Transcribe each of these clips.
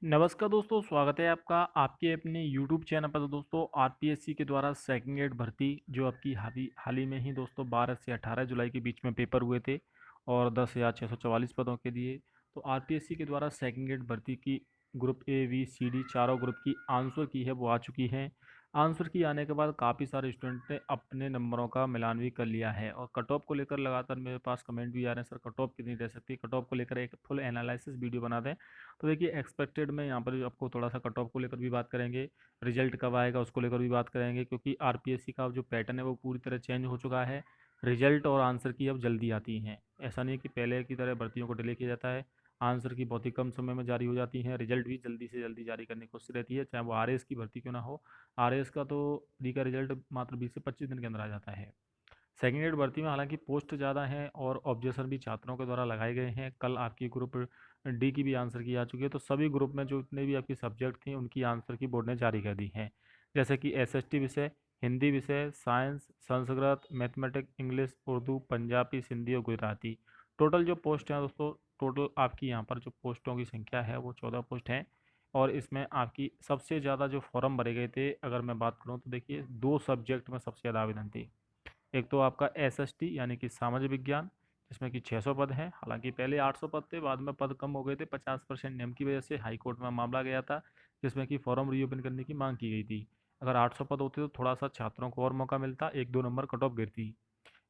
नमस्कार दोस्तों, स्वागत है आपका आपके अपने YouTube चैनल पर। तो दोस्तों आरपीएससी के द्वारा सेकंड ग्रेड भर्ती जो आपकी हाल ही में ही दोस्तों 12 से 18 जुलाई के बीच में पेपर हुए थे और 10,644 पदों के लिए। तो आरपीएससी के द्वारा सेकंड ग्रेड भर्ती की group A B C D चारों ग्रुप की आंसर की है वो आ चुकी है। आंसर की आने के बाद काफ़ी सारे स्टूडेंट ने अपने नंबरों का मिलान भी कर लिया है और कट ऑफ को लेकर लगातार मेरे पास कमेंट भी आ रहे हैं, सर कट ऑफ कितनी रह सकती है। कट ऑफ को लेकर एक फुल एनालिसिस वीडियो बना दें। तो देखिए एक्सपेक्टेड में यहाँ पर आपको थोड़ा सा कट ऑफ को लेकर भी बात करेंगे, रिजल्ट कब आएगा उसको लेकर भी बात करेंगे, क्योंकि आरपीएससी का जो पैटर्न है वो पूरी तरह चेंज हो चुका है। रिजल्ट और आंसर की अब जल्दी आती हैं, ऐसा नहीं है कि पहले की तरह भर्तियों को डिले किया जाता है। आंसर की बहुत ही कम समय में जारी हो जाती हैं, रिजल्ट भी जल्दी से जल्दी जारी करने की कोशिश रहती है, चाहे वो आरएएस की भर्ती क्यों ना हो। आरएएस का तो प्री का रिजल्ट मात्र 20 से 25 दिन के अंदर आ जाता है। सेकेंड ग्रेड भर्ती में हालांकि पोस्ट ज़्यादा हैं और ऑब्जेक्शन भी छात्रों के द्वारा लगाए गए हैं। कल आपकी ग्रुप डी की भी आंसर की आ चुकी है, तो सभी ग्रुप में जो इतने भी आपकी सब्जेक्ट थी उनकी आंसर की बोर्ड ने जारी कर दी है। जैसे कि एसएसटी विषय, हिंदी विषय, science, Sanskrit, mathematics, English, Urdu, Punjabi, Sindhi और गुजराती। टोटल जो पोस्ट हैं दोस्तों, टोटल आपकी यहाँ पर जो पोस्टों की संख्या है वो 14 पोस्ट हैं। और इसमें आपकी सबसे ज़्यादा जो फॉर्म भरे गए थे, अगर मैं बात करूँ तो देखिए दो सब्जेक्ट में सबसे ज़्यादा आवेदन थे। एक तो आपका एसएसटी यानी कि सामाजिक विज्ञान, जिसमें कि 600 पद हैं। हालांकि पहले 800 पद थे, बाद में पद कम हो गए थे 50% नियम की वजह से। हाई कोर्ट में मामला गया था जिसमें कि फॉर्म रीओपन करने की मांग की गई थी। अगर 800 पद होते तो थोड़ा सा छात्रों को और मौका मिलता, 1-2 नंबर कट ऑफ गिरती।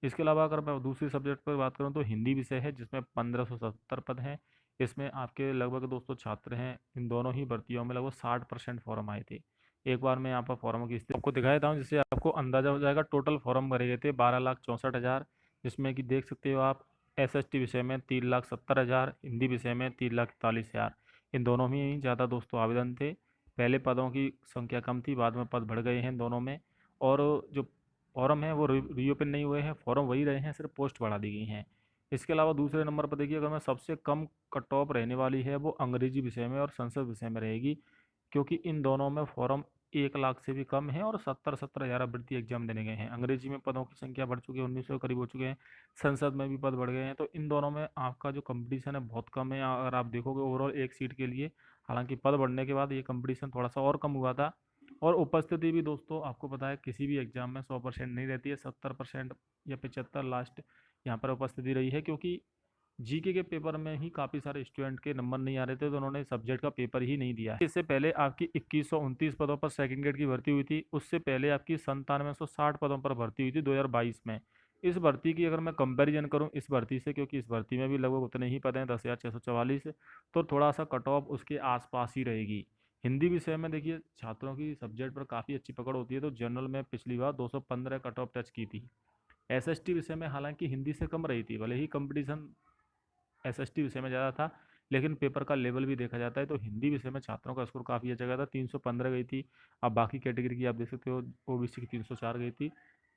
इसके अलावा अगर मैं दूसरी सब्जेक्ट पर बात करूँ तो हिंदी विषय है, जिसमें 1570 पद हैं। इसमें आपके लगभग दोस्तों छात्र हैं, इन दोनों ही भर्तियों में लगभग 60% फॉर्म आए थे। एक बार मैं यहाँ पर फॉर्मों की स्थिति आपको दिखा देता हूँ, जिससे आपको अंदाजा हो जाएगा। टोटल फॉर्म भरे गए थे 12,64,000, जिसमें कि देख सकते हो आप एसएसटी विषय में 3,70,000, हिंदी विषय में 3,41,000। इन दोनों में ही ज़्यादा दोस्तों आवेदन थे। पहले पदों की संख्या कम थी, बाद में पद बढ़ गए हैं दोनों में। और जो फॉर्म है वो रीओपन नहीं हुए हैं, फॉर्म वही रहे हैं, सिर्फ पोस्ट बढ़ा दी गई हैं। इसके अलावा दूसरे नंबर पर देखिए, अगर मैं सबसे कम कट ऑफ रहने वाली है वो अंग्रेजी विषय में और संस्कृत विषय में रहेगी, क्योंकि इन दोनों में फॉर्म 1 लाख से भी कम है और 70-70 हज़ार अभ्यर्थी एग्जाम देने गए हैं। अंग्रेजी में पदों की संख्या बढ़ चुकी है, 1900 के करीब हो चुके हैं। संसद में भी पद बढ़ गए हैं, तो इन दोनों में आपका जो कंपटीशन है बहुत कम है। अगर आप देखोगे ओवरऑल एक सीट के लिए, हालांकि पद बढ़ने के बाद ये कंपटीशन थोड़ा सा और कम हुआ था। और उपस्थिति भी दोस्तों आपको पता है किसी भी एग्जाम में 100% नहीं रहती है, 70% या 75 लास्ट यहाँ पर उपस्थिति रही है, क्योंकि जीके के पेपर में ही काफ़ी सारे स्टूडेंट के नंबर नहीं आ रहे थे, तो उन्होंने सब्जेक्ट का पेपर ही नहीं दिया है। इससे पहले आपकी 2129 पदों पर सेकंड ग्रेड की भर्ती हुई थी, उससे पहले आपकी 9760 पदों पर भर्ती हुई थी 2022 में। इस भर्ती की अगर मैं कंपैरिजन करूं इस भर्ती से, क्योंकि इस भर्ती में भी लगभग उतने ही पद हैं, 10,644, तो थोड़ा सा कट ऑफ उसके आसपास ही रहेगी। हिंदी विषय में देखिए छात्रों की सब्जेक्ट पर काफ़ी अच्छी पकड़ होती है, तो जनरल में पिछली बार 215 कट ऑफ टच की थी। एसएसटी विषय में हालांकि हिंदी से कम रही थी, भले ही कंपटीशन एसएसटी विषय में ज़्यादा था, लेकिन पेपर का लेवल भी देखा जाता है तो हिंदी विषय में छात्रों का स्कोर काफ़ी अच्छा गया था, 315 गई थी। अब बाकी कैटेगरी की आप देख सकते हो, ओबीसी की 304 गई थी।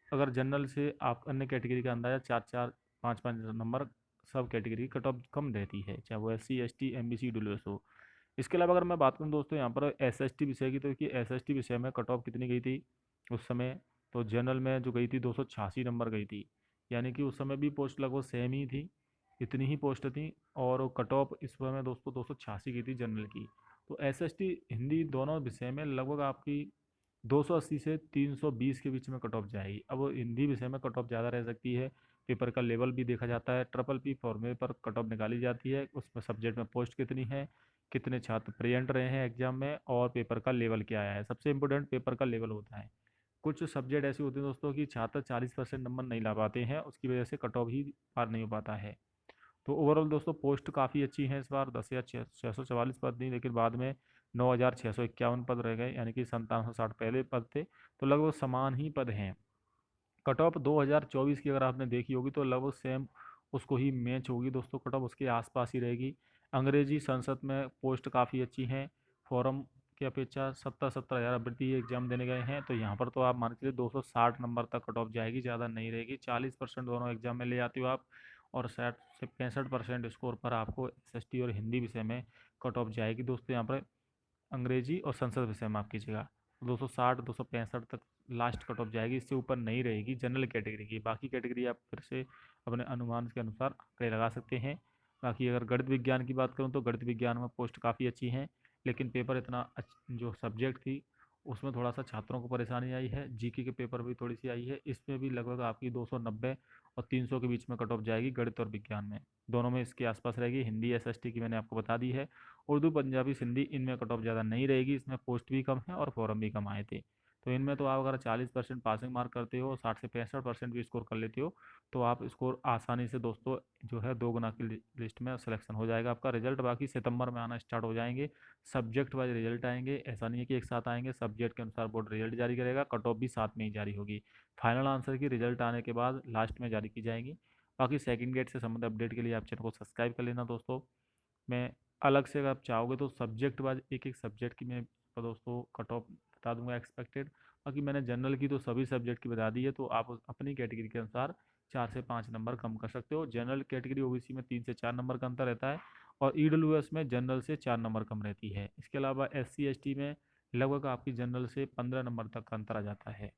अगर जनरल से आप अन्य कैटेगरी का अंदाजा 4-4, 5-5 नंबर सब कैटेगरी की कट ऑफ कम रहती है, चाहे वो एससी एसटी एमबीसी डब्ल्यूएस हो। इसके अलावा अगर मैं बात करूँ दोस्तों यहाँ पर एसएसटी विषय की, तो कि एसएसटी विषय में कट ऑफ कितनी गई थी उस समय, तो जनरल में जो गई थी 286 नंबर गई थी। यानी कि उस समय भी पोस्ट लगभग सेम ही थी, इतनी ही पोस्ट थी। और कट ऑफ इस समय दोस्तों 286 की थी जनरल की। तो एसएसटी हिंदी दोनों विषय में लगभग आपकी 280 से 320 के बीच में कट ऑफ जाएगी। अब हिंदी विषय में कट ऑफ ज़्यादा रह सकती है, पेपर का लेवल भी देखा जाता है, ट्रिपल पी फॉर्मूले पर कट ऑफ निकाली जाती है, उसमें सब्जेक्ट में पोस्ट कितनी है, कितने छात्र प्रेजेंट रहे हैं एग्जाम में, और पेपर का लेवल क्या आया है। सबसे इंपॉर्टेंट पेपर का लेवल होता है। कुछ सब्जेक्ट ऐसे होते हैं दोस्तों कि छात्र 40% नंबर नहीं ला पाते हैं, उसकी वजह से कट ऑफ ही पार नहीं हो पाता है। तो ओवरऑल दोस्तों पोस्ट काफ़ी अच्छी हैं इस बार, 10,644 पद नहीं, लेकिन बाद में 9,651 पद रह गए, यानी कि 5760 पहले पद थे, तो लगभग समान ही पद हैं। कट ऑफ 2024 की अगर आपने देखी होगी तो लगभग सेम उसको ही मैच होगी दोस्तों, कट ऑफ उसके आसपास ही रहेगी। अंग्रेजी संसद में पोस्ट काफ़ी अच्छी हैं, फॉरम की अपेक्षा 70-70 हज़ार अभ्यर्थी एग्जाम देने गए हैं, तो यहाँ पर तो आप मान के चलिए 260 नंबर तक कट ऑफ जाएगी, ज़्यादा नहीं रहेगी। 40% दोनों एग्जाम में ले आती हो आप, और 60 से 65% स्कोर पर आपको एसएसटी और हिंदी विषय में कट ऑफ जाएगी दोस्तों। यहाँ पर अंग्रेजी और संस्कृत विषय में आप कीजिएगा 260 265 तक लास्ट कट ऑफ जाएगी, इससे ऊपर नहीं रहेगी जनरल कैटेगरी की। बाकी कैटेगरी आप फिर से अपने अनुमान के अनुसार आंकड़े लगा सकते हैं। बाकी अगर गणित विज्ञान की बात करूँ तो गणित विज्ञान में पोस्ट काफ़ी अच्छी हैं, लेकिन पेपर इतना जो सब्जेक्ट थी उसमें थोड़ा सा छात्रों को परेशानी आई है। जीके के पेपर भी थोड़ी सी आई है, इसमें भी लगभग आपकी 290 और 300 के बीच में कट ऑफ जाएगी गणित और विज्ञान में, दोनों में इसके आसपास रहेगी। हिंदी एसएसटी की मैंने आपको बता दी है। उर्दू पंजाबी सिंधी इनमें कट ऑफ ज़्यादा नहीं रहेगी, इसमें पोस्ट भी कम है और फॉर्म भी कम आए थे। तो इनमें तो आप अगर 40% पासिंग मार्क करते हो, 60 से 65% भी स्कोर कर लेते हो, तो आप स्कोर आसानी से दोस्तों जो है 2 गुना की लिस्ट में सिलेक्शन हो जाएगा आपका। रिजल्ट बाकी सितंबर में आना स्टार्ट हो जाएंगे। सब्जेक्ट वाइज रिजल्ट आएंगे, ऐसा नहीं है कि एक साथ आएंगे। सब्जेक्ट के अनुसार बोर्ड रिजल्ट जारी करेगा, कट ऑफ भी साथ में ही जारी होगी। फाइनल आंसर की रिजल्ट आने के बाद लास्ट में जारी की जाएगी। बाकी सेकंड गेट से संबंधित अपडेट के लिए आप चैनल को सब्सक्राइब कर लेना दोस्तों। मैं अलग से अगर आप चाहोगे तो सब्जेक्ट वाइज एक एक सब्जेक्ट की मैं दोस्तों कट ऑफ बता दूंगा एक्सपेक्टेड। बाकी मैंने जनरल की तो सभी सब्जेक्ट की बता दी है, तो आप अपनी कैटेगरी के अनुसार 4 से 5 नंबर कम कर सकते हो। जनरल कैटेगरी ओबीसी में 3 से 4 नंबर का अंतर रहता है, और ईडब्ल्यूएस में जनरल से 4 नंबर कम रहती है। इसके अलावा एससी एसटी में लगभग आपकी जनरल से 15 नंबर तक का अंतर आ जाता है।